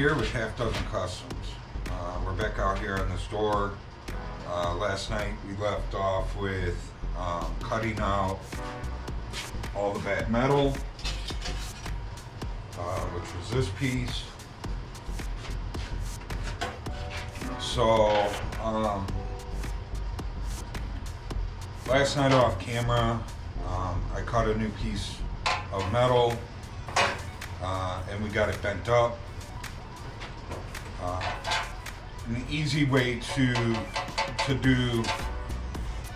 here with Half Dozen Customs. We're back out here in the store. Last night we left off with cutting out all the bad metal, which was this piece. So last night off camera, I cut a new piece of metal and we got it bent up. An easy way to do,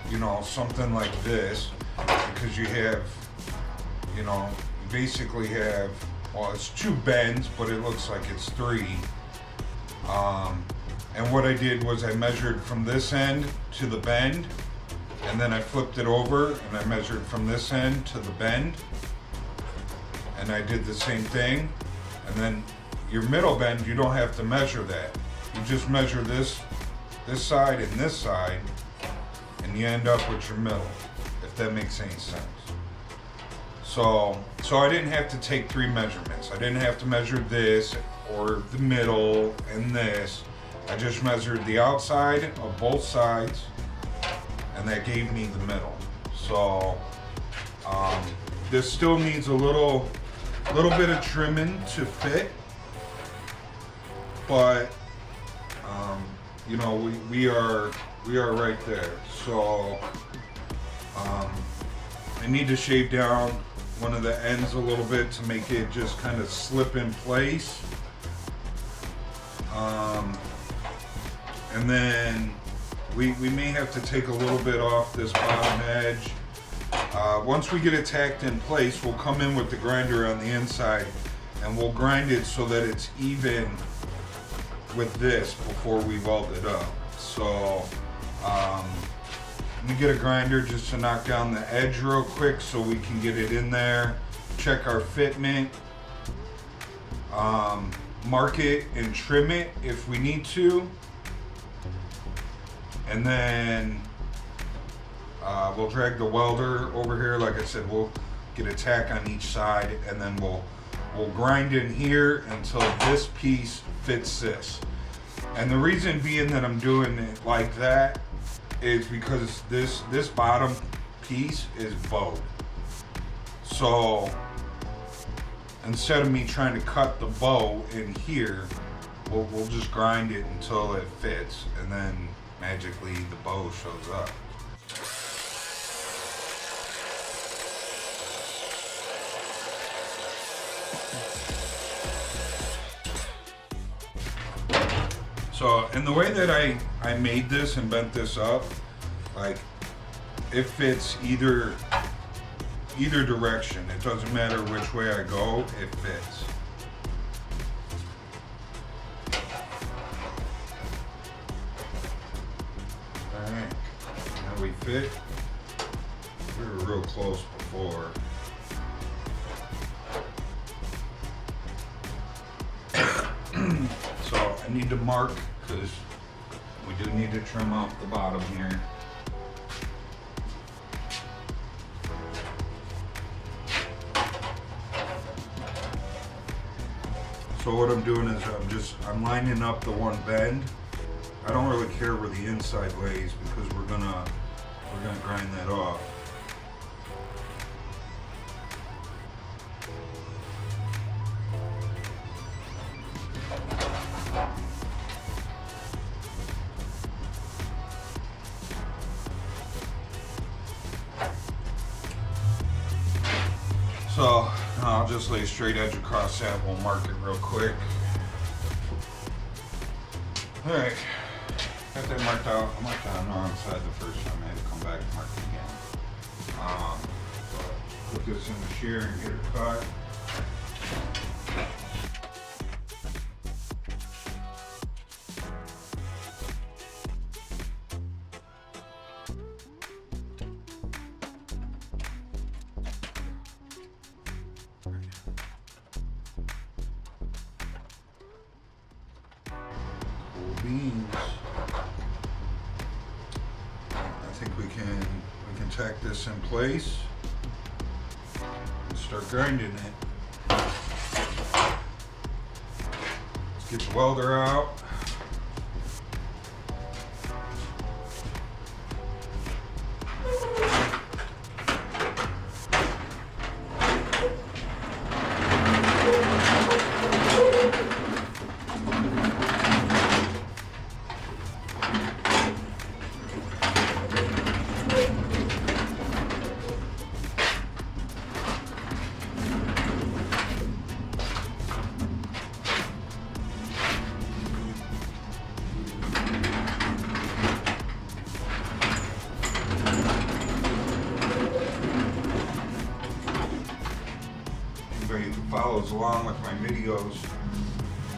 you know, something like this, because you have, you know, you basically have, well, it's 2 bends, but it looks like it's 3. And what I did was I measured from this end to the bend, and then I flipped it over and I measured from this end to the bend, and I did the same thing. And then your middle bend, you don't have to measure that. You just measure this side and this side, and you end up with your middle, if that makes any sense. So I didn't have to take 3 measurements. I didn't have to measure this or the middle and this. I just measured the outside of both sides, and that gave me the middle. So this still needs a little bit of trimming to fit, but you know, we are right there. So I need to shave down one of the ends a little bit to make it just kind of slip in place. And then we may have to take a little bit off this bottom edge. Once we get it tacked in place, we'll come in with the grinder on the inside and we'll grind it so that it's even with this before we weld it up. So let me get a grinder just to knock down the edge real quick so we can get it in there, check our fitment, mark it and trim it if we need to, and then we'll drag the welder over here. Like I said, we'll get a tack on each side, and then we'll grind in here until this piece fits this. And the reason being that I'm doing it like that is because this bottom piece is bowed. So instead of me trying to cut the bow in here, we'll just grind it until it fits, and then magically the bow shows up. So, and the way that I made this and bent this up, like, it fits either direction. It doesn't matter which way I go, it fits. Alright, now we fit. We were real close before. So I need to mark, because we do need to trim off the bottom here. So what I'm doing is I'm lining up the one bend. I don't really care where the inside lays, because we're gonna grind that off. So I'll just lay straight edge across that. We'll mark it real quick. All right, got that marked out. I marked it on the wrong side the first time. I had to come back and mark it again. Put this in the shear and get it cut. Beans. I think we can tack this in place and start grinding it. Get the welder out. Who follows along with my videos,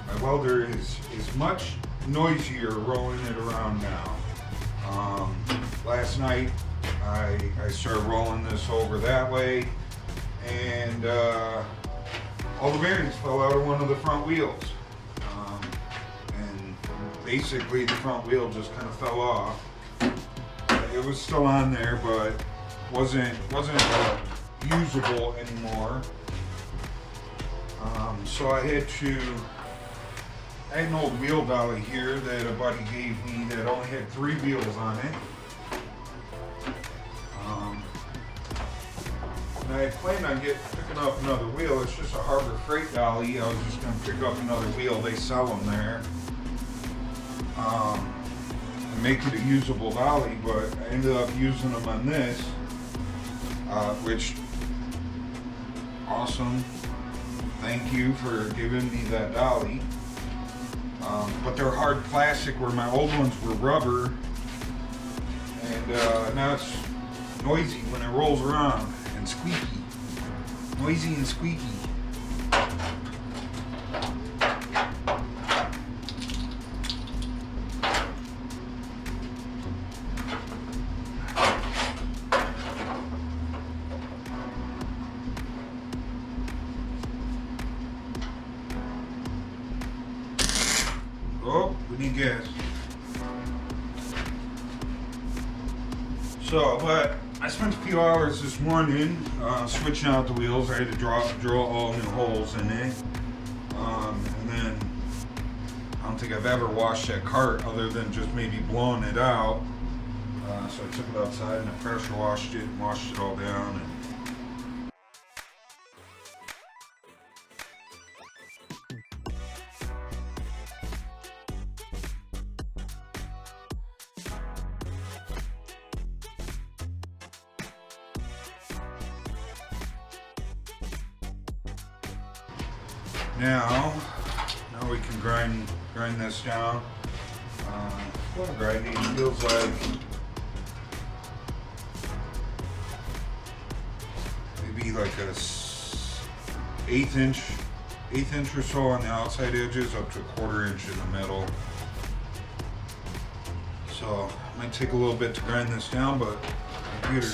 my welder is much noisier rolling it around now. Last night I started rolling this over that way, and all the bearings fell out of one of the front wheels, and basically the front wheel just kind of fell off. It was still on there, but wasn't usable anymore. So I had an old wheel dolly here that a buddy gave me that only had 3 wheels on it. And I planned on picking up another wheel. It's just a Harbor Freight dolly. I was just going to pick up another wheel. They sell them there. And make it a usable dolly, but I ended up using them on this, which, awesome. Thank you for giving me that dolly. But they're hard plastic where my old ones were rubber. And now it's noisy when it rolls around and squeaky. Noisy and squeaky. Oh, we need gas. So, but I spent a few hours this morning switching out the wheels. I had to drill all new holes in it. And then I don't think I've ever washed that cart other than just maybe blowing it out. So I took it outside and I pressure washed it and washed it all down. And now we can grind this down. What a grinding feels like. Maybe like a eighth inch or so on the outside edges, up to a 1/4 inch in the middle. So it might take a little bit to grind this down, but computer.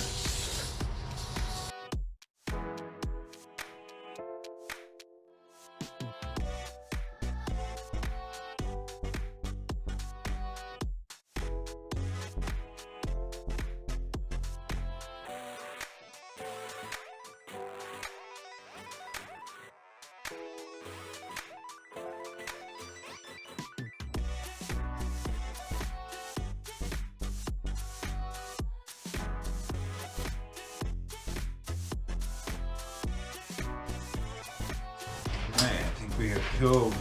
We have killed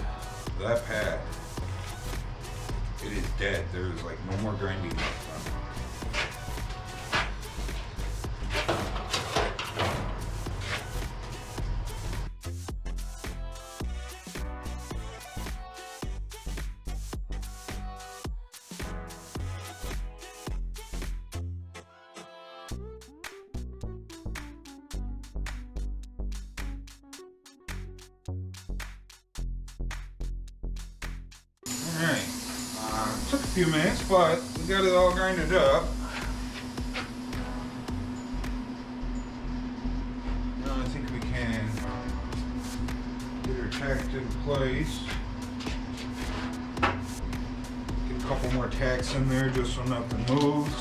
that pad. It is dead. There's like no more grinding left on it. Alright, took a few minutes, but we got it all grinded up. Now I think we can get her tacked in place. Get a couple more tacks in there just so nothing moves.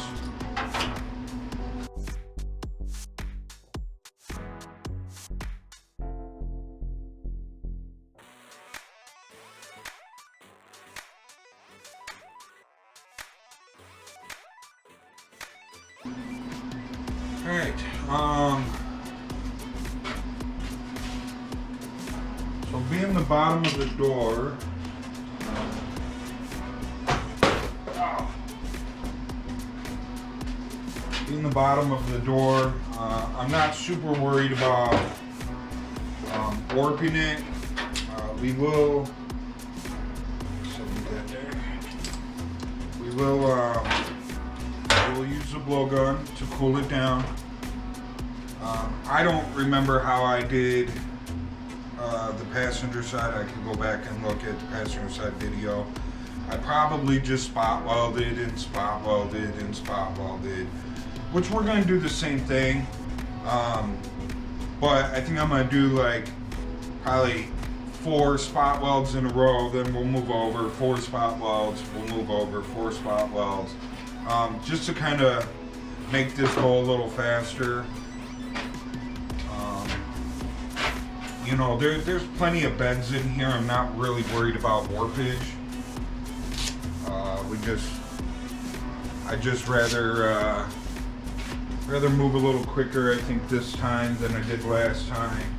Alright, so being the bottom of the door, being the bottom of the door, I'm not super worried about warping it. We will, we'll use the blowgun to cool it down. I don't remember how I did the passenger side. I can go back and look at the passenger side video. I probably just spot welded and spot welded and spot welded, which we're going to do the same thing. But I think I'm going to do like probably 4 spot welds in a row, then we'll move over, 4 spot welds, we'll move over, 4 spot welds, just to kind of make this go a little faster. You know, there's plenty of bends in here. I'm not really worried about warpage. I just rather move a little quicker, I think, this time than I did last time.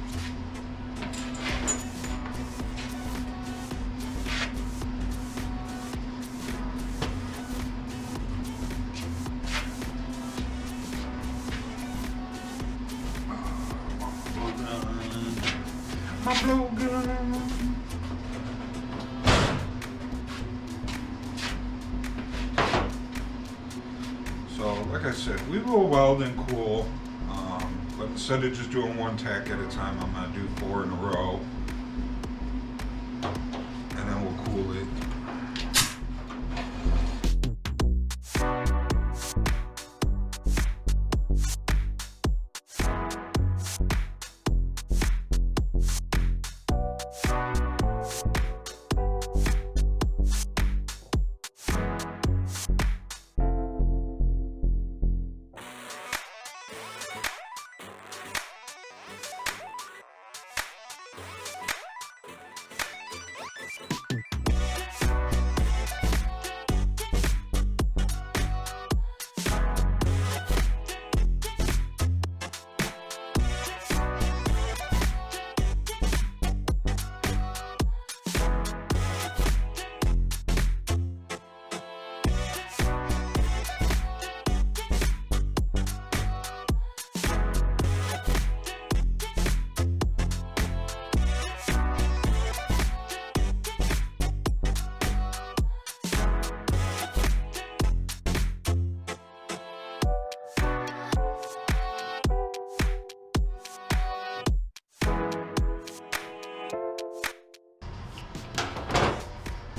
My blow gun. So, like I said, we will weld and cool, but instead of just doing 1 tack at a time, I'm going to do 4 in a row, and then we'll cool it.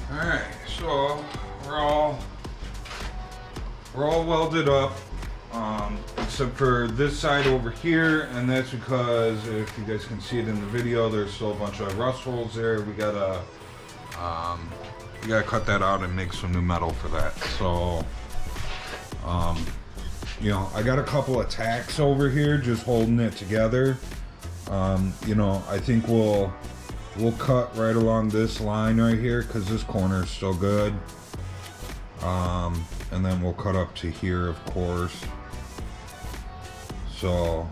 Alright, so we're all welded up, except for this side over here, and that's because, if you guys can see it in the video, there's still a bunch of rust holes there. We gotta cut that out and make some new metal for that. So, you know, I got a couple of tacks over here just holding it together. You know, I think we'll cut right along this line right here because this corner is still good. And then we'll cut up to here, of course. So,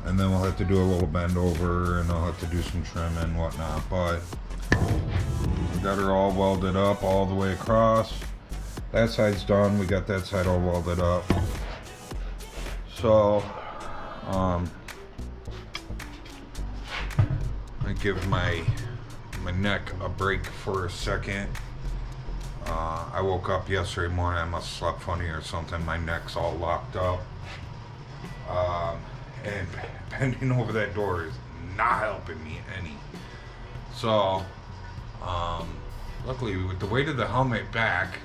and then we'll have to do a little bend over, and I'll have to do some trim and whatnot. But we got her all welded up all the way across. That side's done. We got that side all welded up. So, I give my neck a break for a second. I woke up yesterday morning, I must have slept funny or something, my neck's all locked up. And bending over that door is not helping me any. So, luckily with the weight of the helmet back,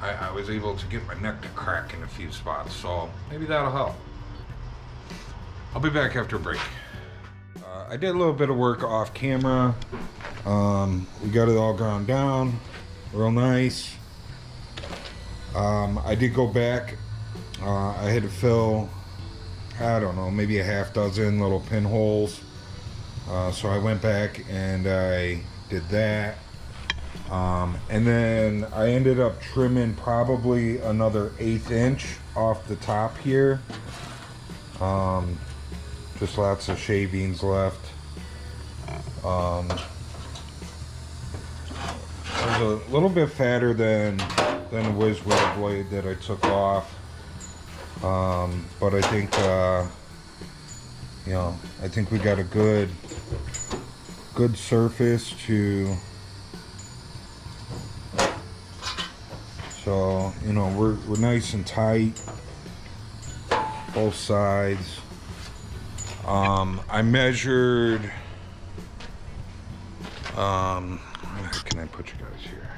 I was able to get my neck to crack in a few spots, so maybe that'll help. I'll be back after a break. I did a little bit of work off camera. We got it all ground down, real nice. I did go back. I had to fill, I don't know, maybe a half dozen little pinholes. So I went back and I did that. And then I ended up trimming probably another 1/8 inch off the top here. Just lots of shavings left. It was a little bit fatter than the whiz weld blade that I took off. But I think, you know, I think we got a good surface to, so, you know, we're nice and tight, both sides. I measured, how can I put you guys here?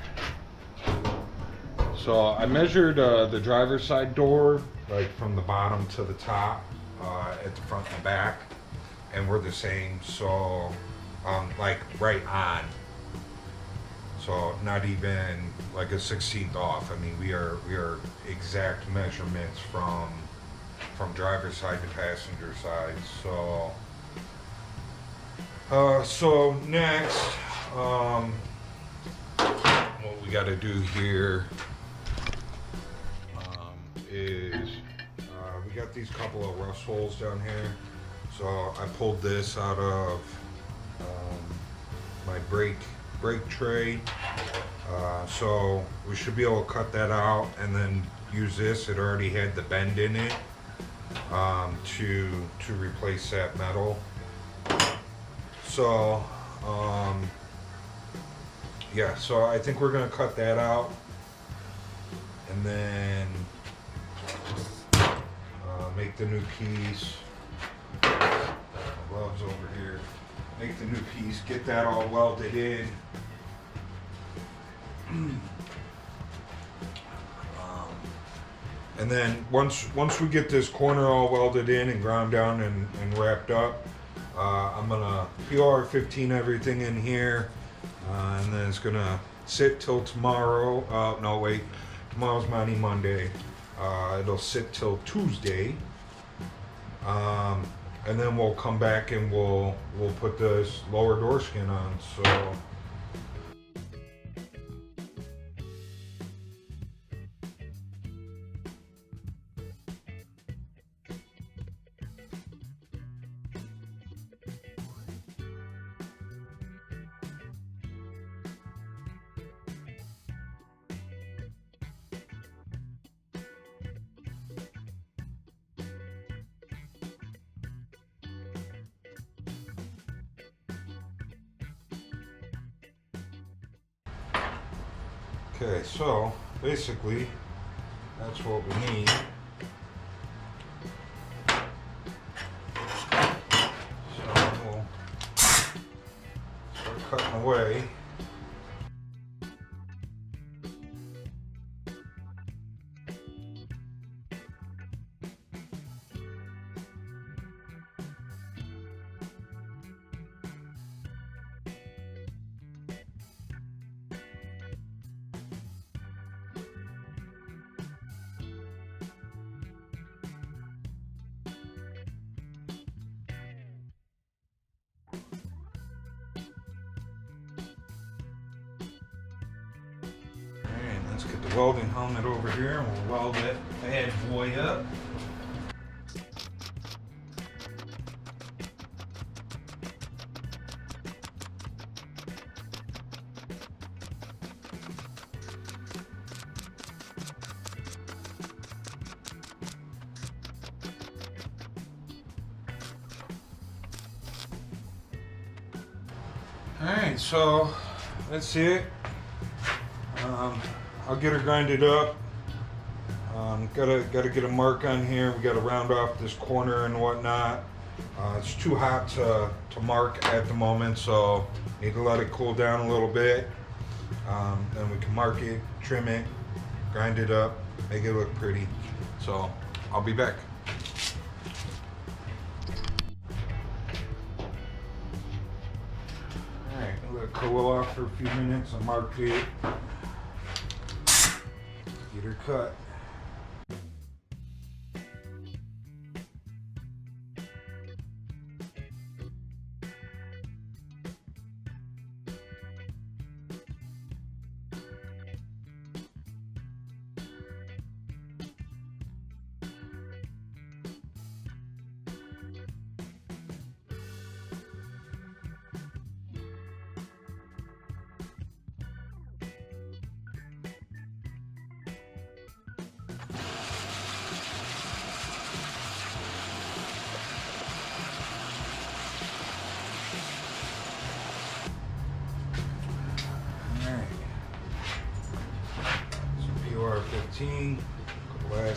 So I measured the driver's side door, like from the bottom to the top, at the front and the back, and we're the same. So, like right on. So not even like a 16th off. I mean, we are exact measurements from driver's side to passenger side. So next, what we got to do here is we got these couple of rust holes down here. So I pulled this out of my brake tray. So we should be able to cut that out and then use this. It already had the bend in it. To replace that metal. So yeah, so I think we're gonna cut that out, and then make the new piece. Gloves over here. Make the new piece. Get that all welded in. And then once we get this corner all welded in and ground down and wrapped up, I'm gonna PR-15 everything in here, and then it's gonna sit till tomorrow. No, wait, tomorrow's Monday. It'll sit till Tuesday, and then we'll come back and we'll put this lower door skin on. So. Okay, so basically that's what we need. So we'll start cutting away. Let's get the welding helmet over here and we'll weld that bad boy up. Alright, so that's it. I'll get her grinded up. Gotta get a mark on here. We gotta round off this corner and whatnot. It's too hot to mark at the moment, so need to let it cool down a little bit. Then we can mark it, trim it, grind it up, make it look pretty. So I'll be back. Alright, I'll let it cool off for a few minutes. I marked it. Get her cut.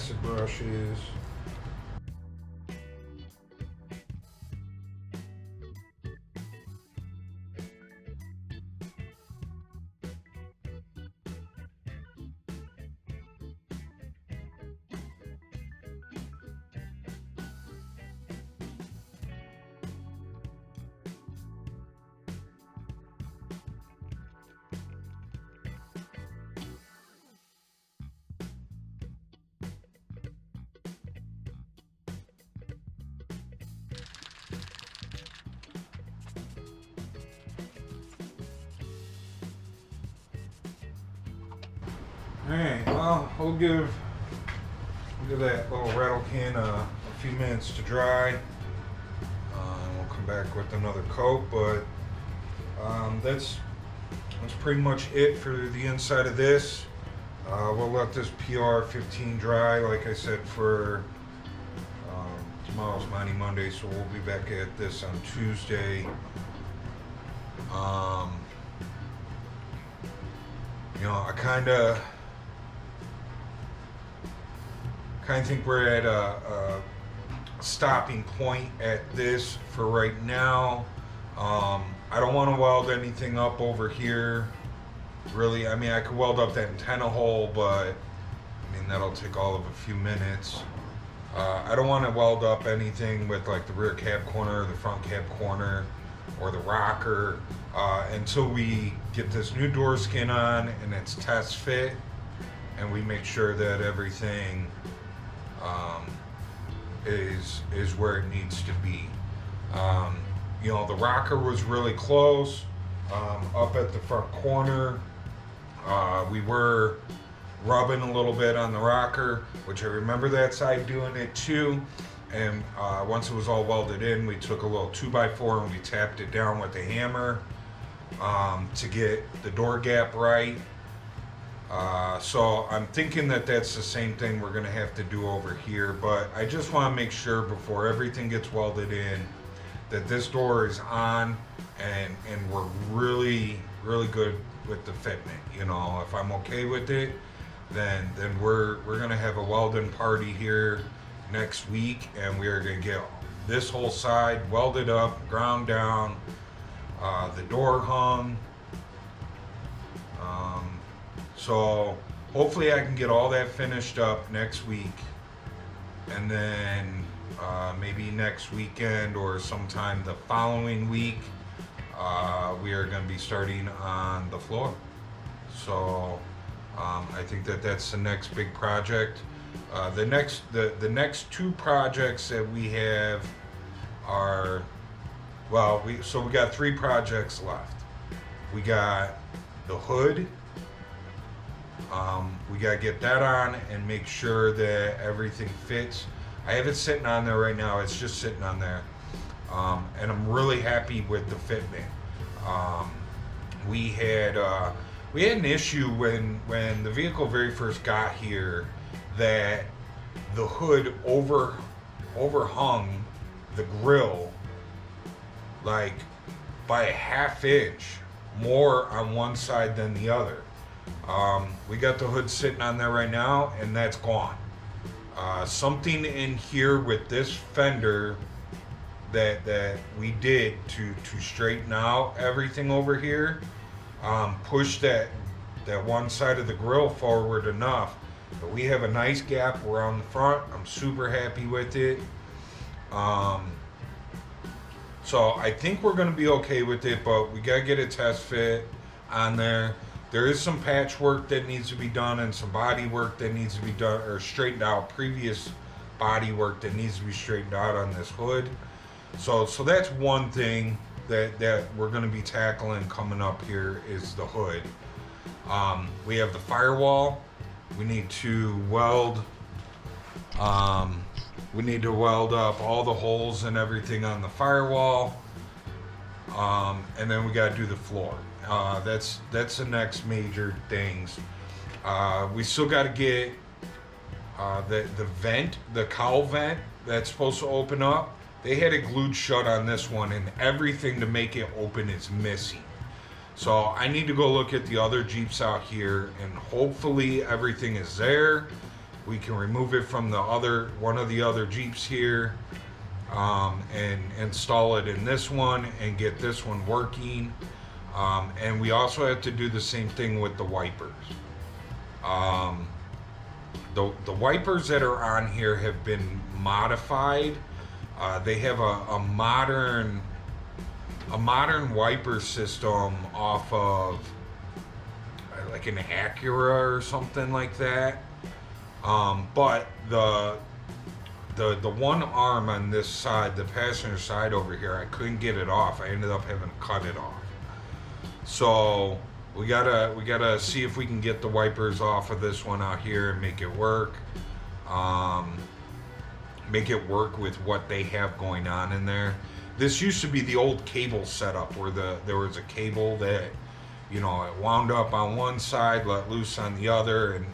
acid brushes. Alright, well, we'll give that little rattle can a few minutes to dry. We'll come back with another coat, but that's pretty much it for the inside of this. We'll let this PR15 dry, like I said, for tomorrow's Mighty Monday, so we'll be back at this on Tuesday. You know, I kind of think we're at a stopping point at this for right now. I don't want to weld anything up over here, really. I mean, I could weld up that antenna hole, but I mean, that'll take all of a few minutes. I don't want to weld up anything with like the rear cab corner, the front cab corner, or the rocker until we get this new door skin on and it's test fit, and we make sure that everything is where it needs to be. You know, the rocker was really close up at the front corner. We were rubbing a little bit on the rocker, which I remember that side doing it too. And once it was all welded in, we took a little 2x4 and we tapped it down with a hammer to get the door gap right. So I'm thinking that that's the same thing we're gonna have to do over here, but I just want to make sure before everything gets welded in that this door is on and we're really good with the fitment. You know, if I'm okay with it, then we're gonna have a welding party here next week, and we are gonna get this whole side welded up, ground down, the door hung. So hopefully I can get all that finished up next week, and then maybe next weekend or sometime the following week we are going to be starting on the floor. So I think that that's the next big project. The next two projects that we have are, well, we got 3 projects left. We got the hood. We gotta get that on and make sure that everything fits. I have it sitting on there right now. It's just sitting on there, and I'm really happy with the fitment. We had an issue when the vehicle very first got here, that the hood overhung the grill like by a ½ inch more on one side than the other. We got the hood sitting on there right now, and that's gone. Something in here with this fender that we did to straighten out everything over here, pushed that one side of the grill forward enough. But we have a nice gap around the front. I'm super happy with it. So I think we're going to be okay with it, but we got to get a test fit on there. There is some patchwork that needs to be done and some body work that needs to be done, or straightened out, previous body work that needs to be straightened out on this hood. So that's one thing that we're going to be tackling coming up here, is the hood. We have the firewall. We need to weld up all the holes and everything on the firewall, and then we got to do the floor. That's the next major things. We still got to get the vent, the cowl vent that's supposed to open up. They had it glued shut on this one, and everything to make it open is missing. So I need to go look at the other Jeeps out here, and hopefully everything is there, we can remove it from the one of the other Jeeps here, and install it in this one and get this one working. And we also have to do the same thing with the wipers. The wipers that are on here have been modified. They have a modern wiper system off of like an Acura or something like that. But the one arm on this side, the passenger side over here, I couldn't get it off. I ended up having to cut it off. So we gotta see if we can get the wipers off of this one out here and make it work. Make it work with what they have going on in there. This used to be the old cable setup where there was a cable that, you know, it wound up on one side, let loose on the other, and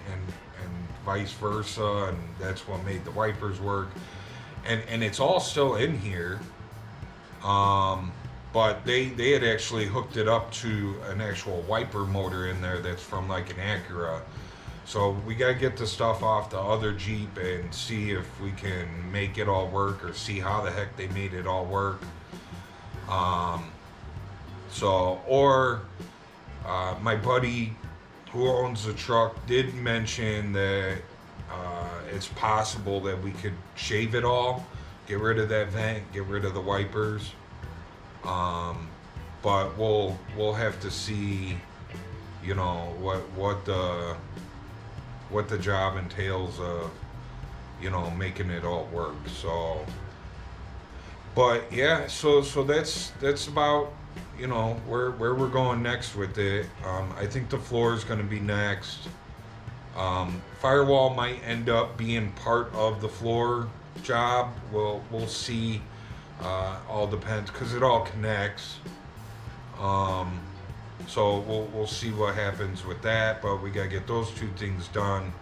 vice versa, and that's what made the wipers work. And it's all still in here. But they had actually hooked it up to an actual wiper motor in there that's from like an Acura. So we gotta get the stuff off the other Jeep and see if we can make it all work, or see how the heck they made it all work. My buddy who owns the truck did mention that it's possible that we could shave it all, get rid of that vent, get rid of the wipers. But we'll have to see, you know, what the job entails of, you know, making it all work. So, but yeah, so that's about, you know, where we're going next with it. I think the floor is going to be next. Firewall might end up being part of the floor job. We'll see. All depends, because it all connects. So we'll see what happens with that, but we gotta get those two things done,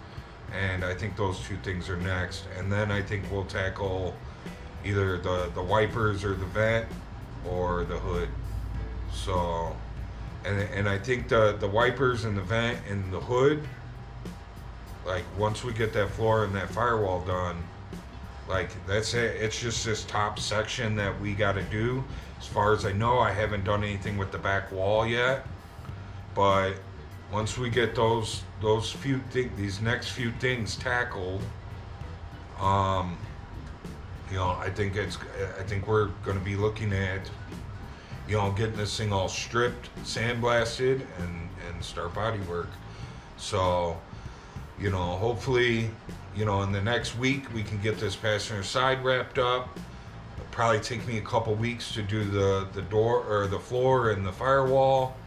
and I think those two things are next. And then I think we'll tackle either the wipers or the vent or the hood. So, and I think the wipers and the vent and the hood, like once we get that floor and that firewall done, like that's it. It's just this top section that we got to do. As far as I know, I haven't done anything with the back wall yet. But once we get these next few things tackled, you know, I think we're going to be looking at, you know, getting this thing all stripped, sandblasted, and start body work. So, you know, hopefully, you know, in the next week we can get this passenger side wrapped up. It'll probably take me a couple weeks to do the door or the floor and the firewall.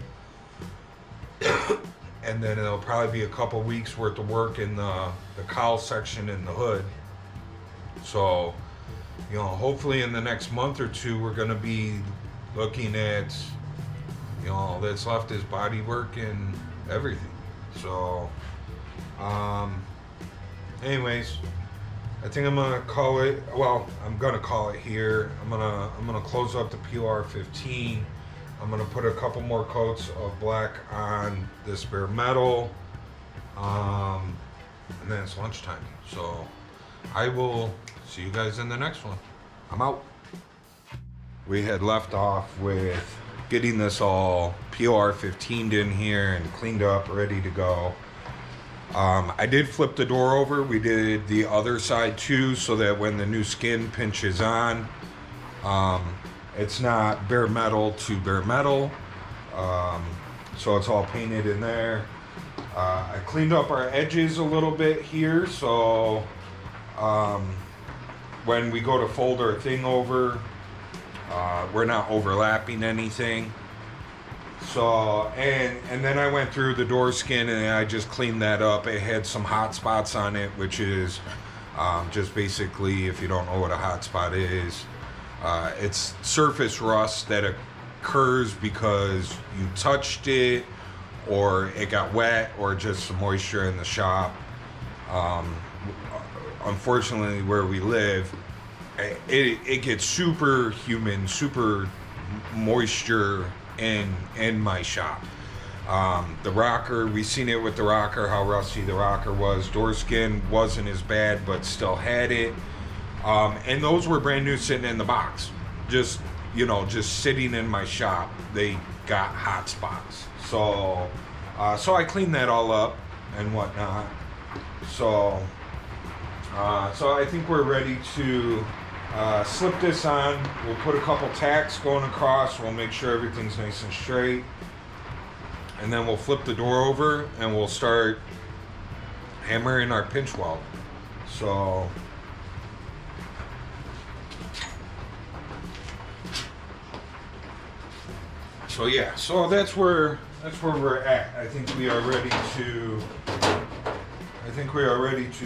And then it'll probably be a couple weeks worth of work in the cowl section and the hood. So, you know, hopefully in the next month or two we're going to be looking at, you know, all that's left is body work and everything. So, anyways, I think I'm gonna call it. Well, I'm gonna call it here. I'm gonna close up the PR15. I'm gonna put a couple more coats of black on this bare metal, and then it's lunchtime. So I will see you guys in the next one. I'm out. We had left off with getting this all PR15'd in here and cleaned up, ready to go. I did flip the door over. We did the other side too, so that when the new skin pinches on, it's not bare metal to bare metal. So it's all painted in there. I cleaned up our edges a little bit here, so when we go to fold our thing over, we're not overlapping anything. So, and then I went through the door skin and I just cleaned that up. It had some hot spots on it, which is just basically, if you don't know what a hot spot is, it's surface rust that occurs because you touched it, or it got wet, or just some moisture in the shop. Unfortunately, where we live, it gets super humid, super moisture in my shop. The rocker, we seen it with the rocker, how rusty the rocker was. Door skin wasn't as bad, but still had it. And those were brand new sitting in the box. Just, you know, just sitting in my shop. They got hot spots. So I cleaned that all up and whatnot. So I think we're ready to slip this on. We'll put a couple tacks going across. We'll make sure everything's nice and straight. And then we'll flip the door over and we'll start hammering our pinch weld. So yeah, so that's where we're at. I think we are ready to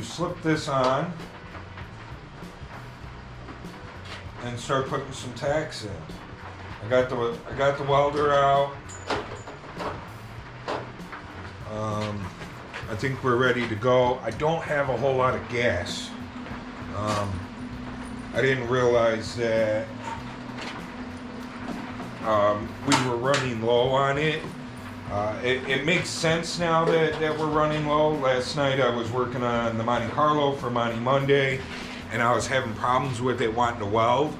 slip this on and start putting some tacks in. I got the welder out. I think we're ready to go. I don't have a whole lot of gas. I didn't realize that we were running low on it. It makes sense now that we're running low. Last night I was working on the Monte Carlo for Monte Monday, and I was having problems with it wanting to weld.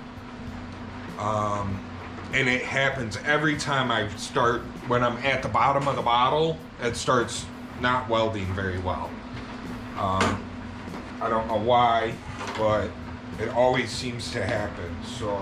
And it happens every time I start, when I'm at the bottom of the bottle, it starts not welding very well. I don't know why, but it always seems to happen. So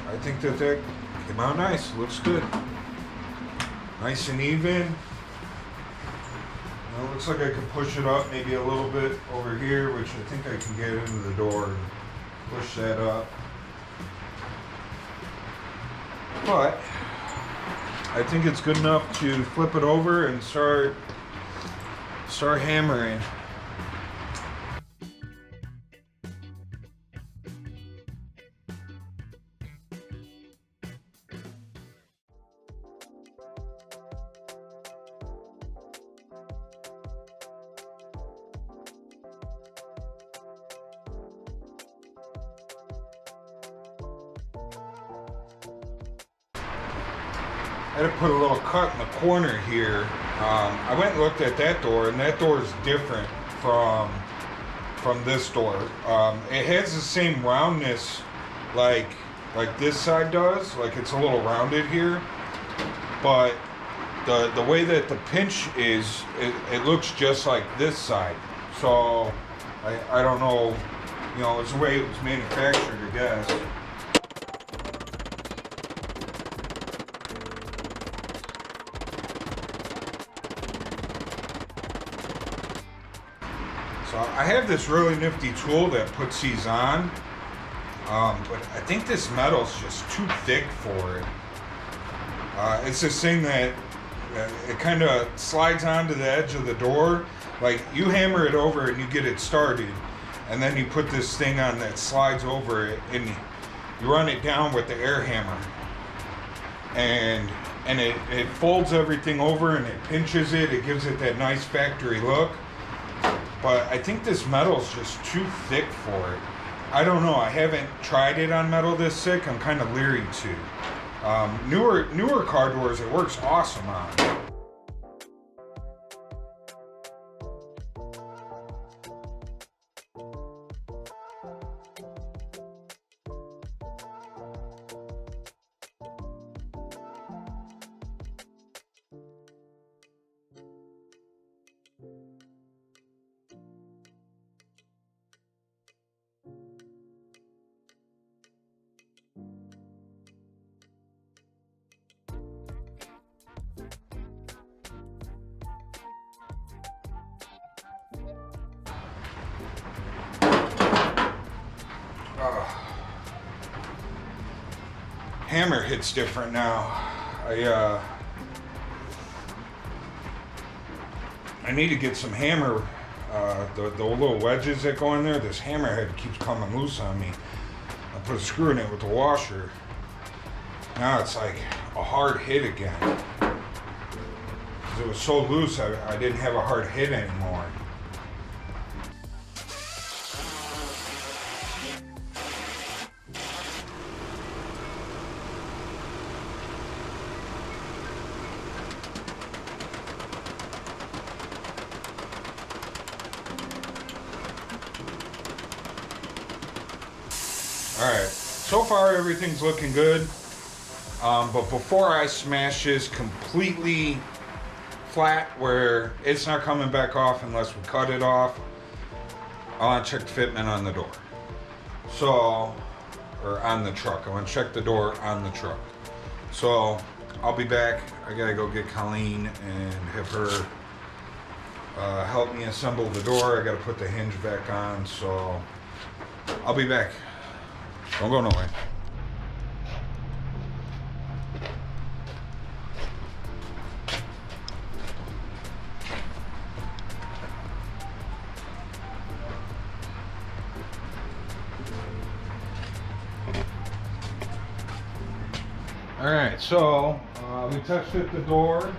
I think that came out nice. Looks good. Nice and even. Well, it looks like I could push it up maybe a little bit over here, which I think I can get into the door and push that up. But I think it's good enough to flip it over and start hammering. I had to put a little cut in the corner here. I went and looked at that door, and that door is different from this door. It has the same roundness like this side does. Like, it's a little rounded here, but the way that the pinch is, it looks just like this side. So I don't know, you know, it's the way it was manufactured, I guess. So I have this really nifty tool that puts these on, but I think this metal's just too thick for it. It's this thing that it kind of slides onto the edge of the door. Like, you hammer it over and you get it started, and then you put this thing on that slides over it, and you run it down with the air hammer, and it folds everything over and it pinches it. It gives it that nice factory look. But I think this metal's just too thick for it. I don't know. I haven't tried it on metal this thick. I'm kind of leery to. Newer car doors, it works awesome on. Hammer hits different now. I need to get some hammer, the little wedges that go in there. This hammerhead keeps coming loose on me. I put a screw in it with the washer. Now it's like a hard hit again. 'Cause it was so loose, I didn't have a hard hit anymore. Alright, so far everything's looking good, but before I smash this completely flat where it's not coming back off unless we cut it off, I want to check the fitment on the door. So, or on the truck. I want to check the door on the truck. So, I'll be back. I gotta go get Colleen and have her help me assemble the door. I gotta put the hinge back on, so I'll be back. Don't go nowhere. Alright, so we touched fit the door.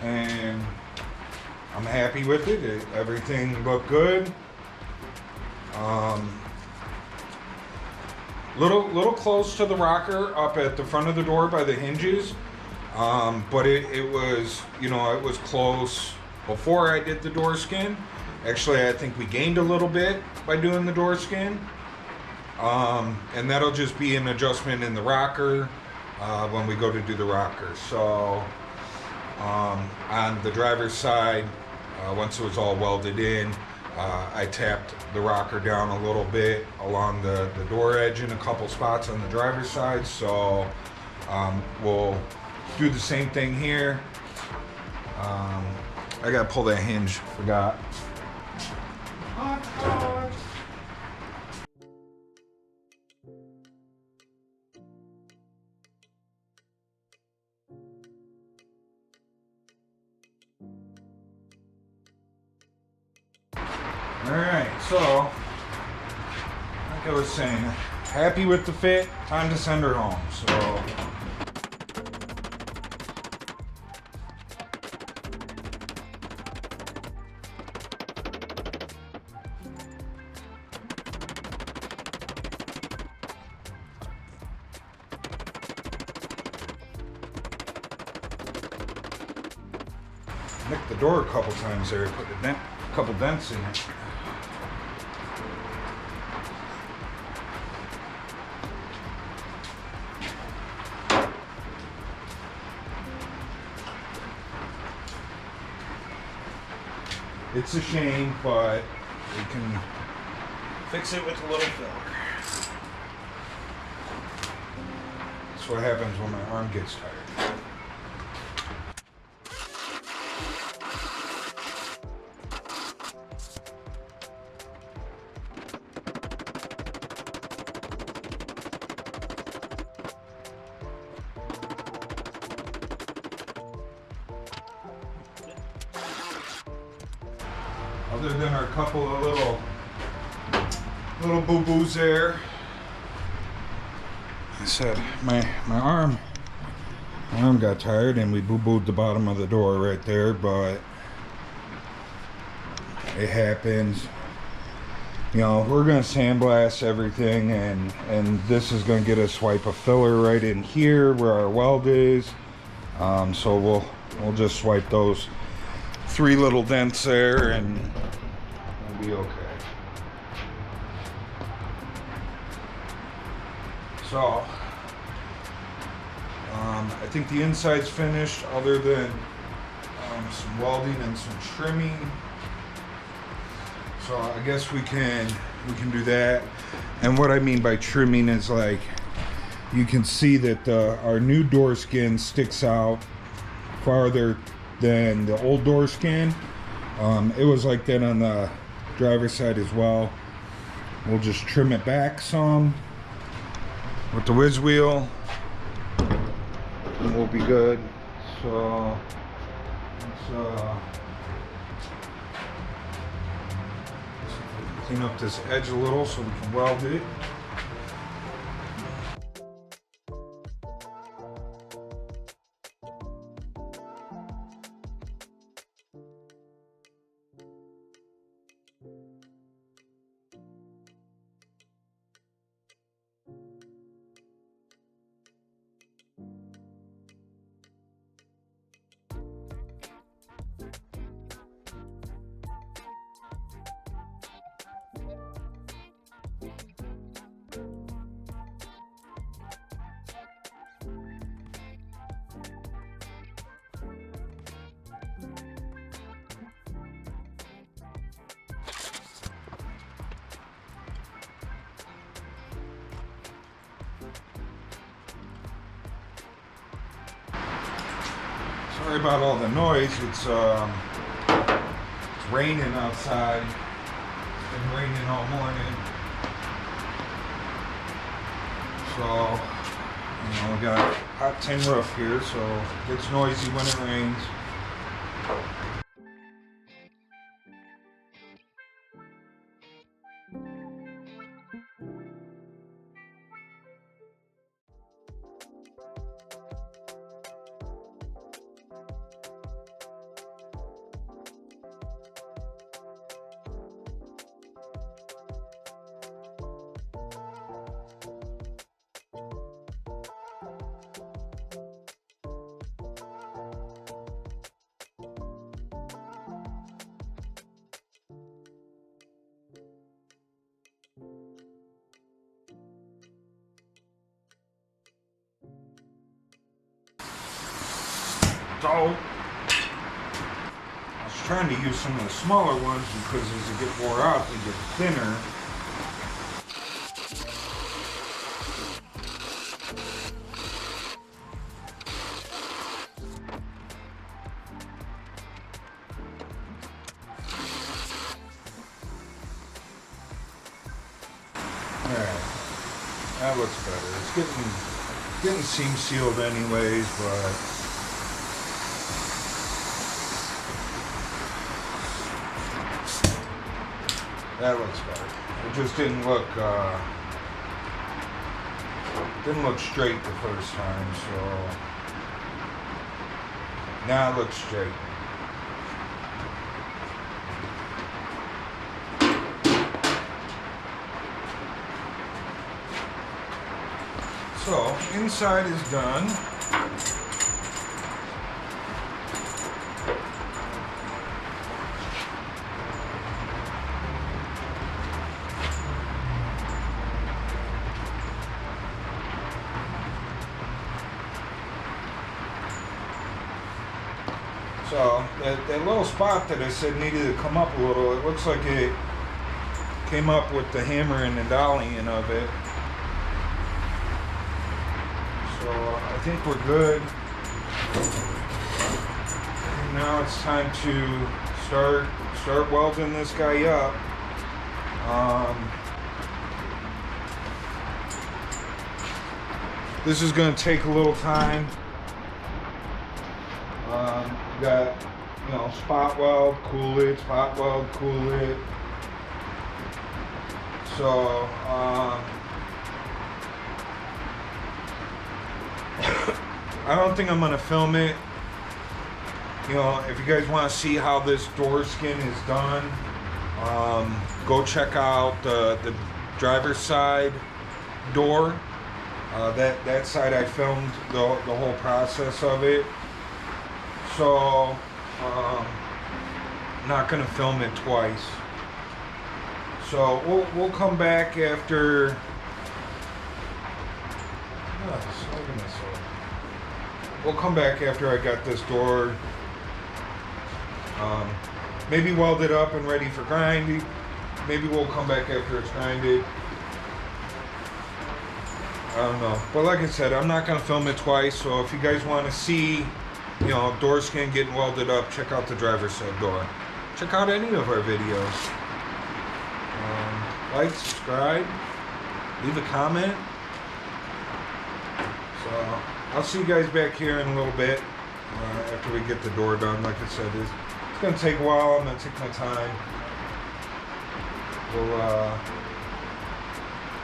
And I'm happy with it. Everything looked good. Little close to the rocker up at the front of the door by the hinges, but it was, you know, it was close before I did the door skin. Actually, I think we gained a little bit by doing the door skin, and that'll just be an adjustment in the rocker when we go to do the rocker. So on the driver's side, once it was all welded in, I tapped the rocker down a little bit along the door edge in a couple spots on the driver's side. So we'll do the same thing here. I gotta pull that hinge, forgot. Alright, so, like I was saying, happy with the fit, time to send her home, so. Nicked the door a couple times there, put a couple dents in it. It's a shame, but we can fix it with a little filler. That's what happens when my arm gets tired. Other than our couple of little boo-boos there, I said my arm got tired and we boo-booed the bottom of the door right there, but it happens. You know, we're gonna sandblast everything, and this is gonna get a swipe of filler right in here where our weld is. So we'll just swipe those 3 little dents there and it'll be okay. So I think the inside's finished, other than some welding and some trimming. So I guess we can do that. And what I mean by trimming is, like, you can see that our new door skin sticks out farther than the old door skin. It was like that on the driver's side as well. We'll just trim it back some with the whiz wheel and we'll be good. So let's clean up this edge a little so we can weld it. Sorry about all the noise. It's raining outside. It's been raining all morning. So, we got a hot tin roof here, so it gets noisy when it rains. So, I was trying to use some of the smaller ones because as they get wore out, they get thinner. Alright, that looks better. It's getting seam sealed anyways, but that looks better. It just didn't look straight the first time, so now it looks straight. So inside is done. So that little spot that I said needed to come up a little, it looks like it came up with the hammer and the dollying of it. So I think we're good. And now it's time to start welding this guy up. This is going to take a little time. Got, spot weld, cool it, spot weld, cool it. So, I don't think I'm going to film it. If you guys want to see how this door skin is done, go check out the driver's side door. That side I filmed the whole process of it. So, not gonna film it twice. So we'll come back after. We'll come back after I got this door. Maybe welded up and ready for grinding. Maybe we'll come back after it's grinded. I don't know. But like I said, I'm not gonna film it twice. So if you guys want to see, door skin getting welded up, check out the driver's side door. Check out any of our videos. Like, subscribe, leave a comment. So I'll see you guys back here in a little bit after we get the door done. Like I said, it's gonna take a while. I'm gonna take my time.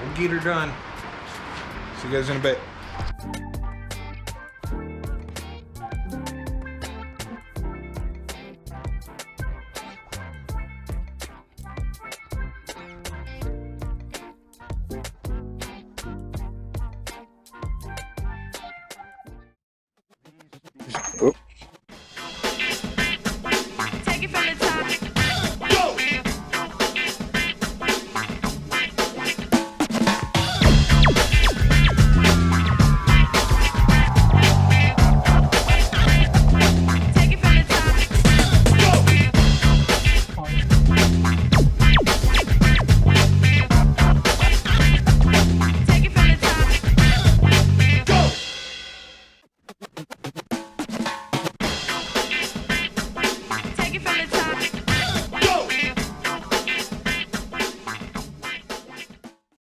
We'll get her done. See you guys in a bit.